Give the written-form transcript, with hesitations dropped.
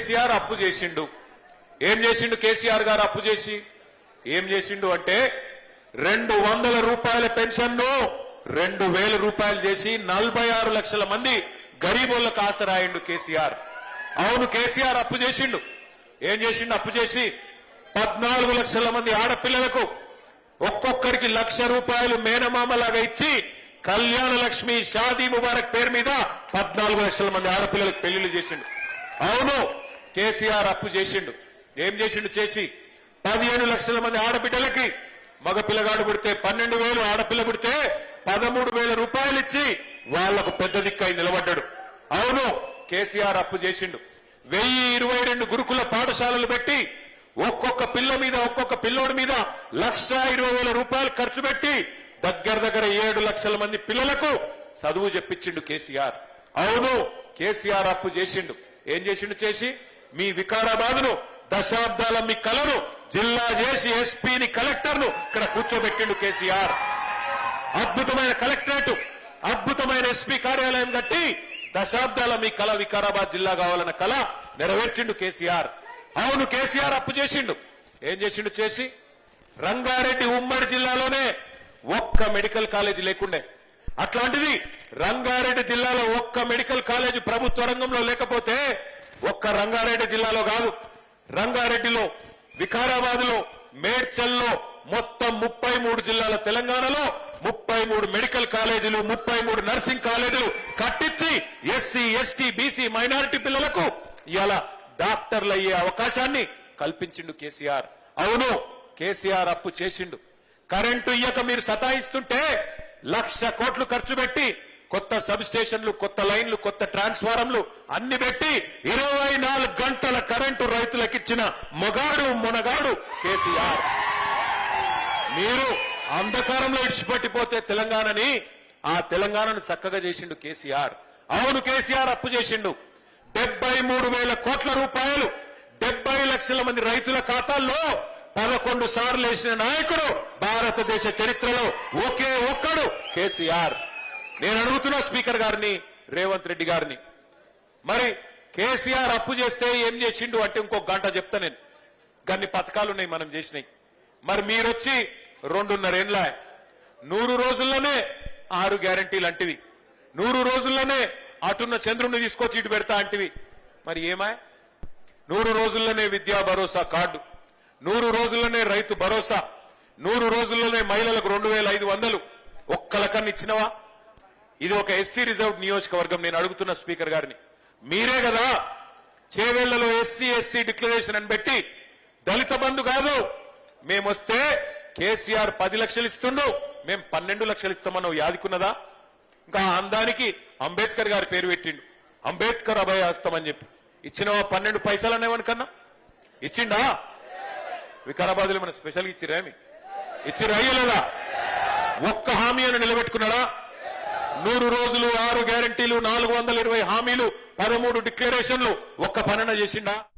కేసీఆర్ అప్పు చేసిండు. ఏం చేసిండు కేసీఆర్ గారు అప్పు చేసి? ఏం చేసిండు అంటే 200 రూపాయల పెన్షన్ ను 2000 రూపాయలు చేసి 46 లక్షల మంది గరీబోళ్లకు ఆసరాయిండు కేసీఆర్. అవును, కేసీఆర్ అప్పు చేసిండు. ఏం చేసిండు? అప్పు చేసి 14 లక్షల మంది ఆడపిల్లలకు ఒక్కొక్కరికి 1,00,000 రూపాయలు మేనమామలాగా ఇచ్చి కళ్యాణ లక్ష్మి షాదీ ముబారక్ పేరు మీద 14 లక్షల మంది ఆడపిల్లలకు పెళ్లిళ్లు చేసిండు. అవును, కేసీఆర్ అప్పు చేసిండు. ఏం చేసిండు? చేసి 15 లక్షల మంది ఆడబిడ్డలకి మగ పిల్లగాడు పుడితే 12,000, ఆడపిల్ల పుడితే 13,000 రూపాయలు ఇచ్చి వాళ్లకు పెద్ద దిక్కై నిలబడ్డాడు. అవును, కేసీఆర్ అప్పు చేసిండు. 1022 గురుకుల పాఠశాలలు పెట్టి ఒక్కొక్క పిల్ల మీద, ఒక్కొక్క పిల్లోడి మీద 1,20,000 రూపాయలు ఖర్చు పెట్టి దగ్గర 7 లక్షల మంది పిల్లలకు చదువు చెప్పించిండు కేసీఆర్. అవును, కేసీఆర్ అప్పు చేసిండు. ఏం చేసిండు? చేసి మీ వికారాబాద్ను దశాబ్దాల మీ కలను జిల్లా చేసి ఎస్పీని, కలెక్టర్ను ఇక్కడ కూర్చోబెట్టిండు కేసీఆర్. అద్భుతమైన కలెక్టరేట్, అద్భుతమైన ఎస్పీ కార్యాలయం కట్టి దశాబ్దాల మీ కళ వికారాబాద్ జిల్లా కావాలన్న కళ నెరవేర్చిండు కేసీఆర్. అవును, కేసీఆర్ అప్పు చేసిండు. ఏం చేసిండు? చేసి రంగారెడ్డి ఉమ్మడి జిల్లాలోనే ఒక్క మెడికల్ కాలేజీ లేకుండే. అట్లాంటిది రంగారెడ్డి జిల్లాలో ఒక్క మెడికల్ కాలేజీ ప్రభుత్వ రంగంలో లేకపోతే, ఒక్క రంగారెడ్డి జిల్లాలో కాదు, రంగారెడ్డిలో, వికారాబాద్లో, మేడ్చల్లో, మొత్తం 33 జిల్లాల తెలంగాణలో 33 మెడికల్ కాలేజీలు, 33 నర్సింగ్ కాలేజీలు కట్టించి ఎస్సీ, ఎస్టీ, బీసీ, మైనారిటీ పిల్లలకు ఇవాళ డాక్టర్లు అయ్యే అవకాశాన్ని కల్పించిండు కేసీఆర్. అవును, కేసీఆర్ అప్పు చేసిండు. కరెంటు ఇయ్యక మీరు సతాయిస్తుంటే 1,00,000 కోట్లు ఖర్చు పెట్టి కొత్త సబ్ స్టేషన్లు, కొత్త లైన్లు, కొత్త ట్రాన్స్ఫారంలు అన్ని పెట్టి 24 గంటల కరెంటు రైతులకు ఇచ్చిన మొగాడు మొనగాడు కేసీఆర్. మీరు అంధకారంలో ఇడిచిపెట్టిపోతే తెలంగాణని, ఆ తెలంగాణను చక్కగా చేసిండు కేసీఆర్. అవును, కేసీఆర్ అప్పు చేసిండు. 73,000 కోట్ల రూపాయలు 70 లక్షల మంది రైతుల ఖాతాల్లో 11 సార్లు వేసిన నాయకుడు భారతదేశ చరిత్రలో ఒకే ఒక్కడు కేసీఆర్. నేను అడుగుతున్నా స్పీకర్ గారిని, రేవంత్ రెడ్డి గారిని, మరి కేసీఆర్ అప్పు చేస్తే ఏం చేసిండు అంటే ఇంకో గంట చెప్తా నేను. గన్ని పథకాలున్నాయి మనం చేసినాయి. మరి మీరొచ్చి 2.5 ఏళ్ల 100 రోజుల్లోనే 6 గ్యారంటీలు అంటివి, 100 రోజుల్లోనే అటున్న చంద్రుణ్ణి తీసుకొచ్చి ఇటు పెడతా అంటివి. మరి ఏమాయ్? 100 రోజుల్లోనే విద్యా భరోసా కార్డు, 100 రోజుల్లోనే రైతు భరోసా, 100 రోజుల్లోనే మహిళలకు 2,500 ఒక్కలకన్నా ఇచ్చినవా? ఇది ఒక ఎస్సీ రిజర్వ్డ్ నియోజకవర్గం. నేను అడుగుతున్న స్పీకర్ గారిని, మీరే కదా చేవేళ్లలో ఎస్సీ ఎస్సీ డిక్లరేషన్ అని పెట్టి దళిత బంధు కాదు, మేమొస్తే కేసీఆర్ 10 లక్షలు ఇస్తుండు, మేము 12 లక్షలు ఇస్తామన్నావు. యాదికున్నదా? ఇంకా అందానికి అంబేద్కర్ గారి పేరు పెట్టిండు, అంబేద్కర్ అభయ హస్తమని చెప్పి. ఇచ్చినవా 12 పైసలు అనేవనికన్నా? ఇచ్చిండా? వికారాబాద్లో మన స్పెషల్గా ఇచ్చిరేమి? ఇచ్చిరా? అయ్యలేదా? ఒక్క హామీ అని నిలబెట్టుకున్నాడా? 100 రోజులు, 6 గ్యారంటీలు, 420 హామీలు, 13 డిక్లరేషన్లు, ఒక్క పనన చేసిండా?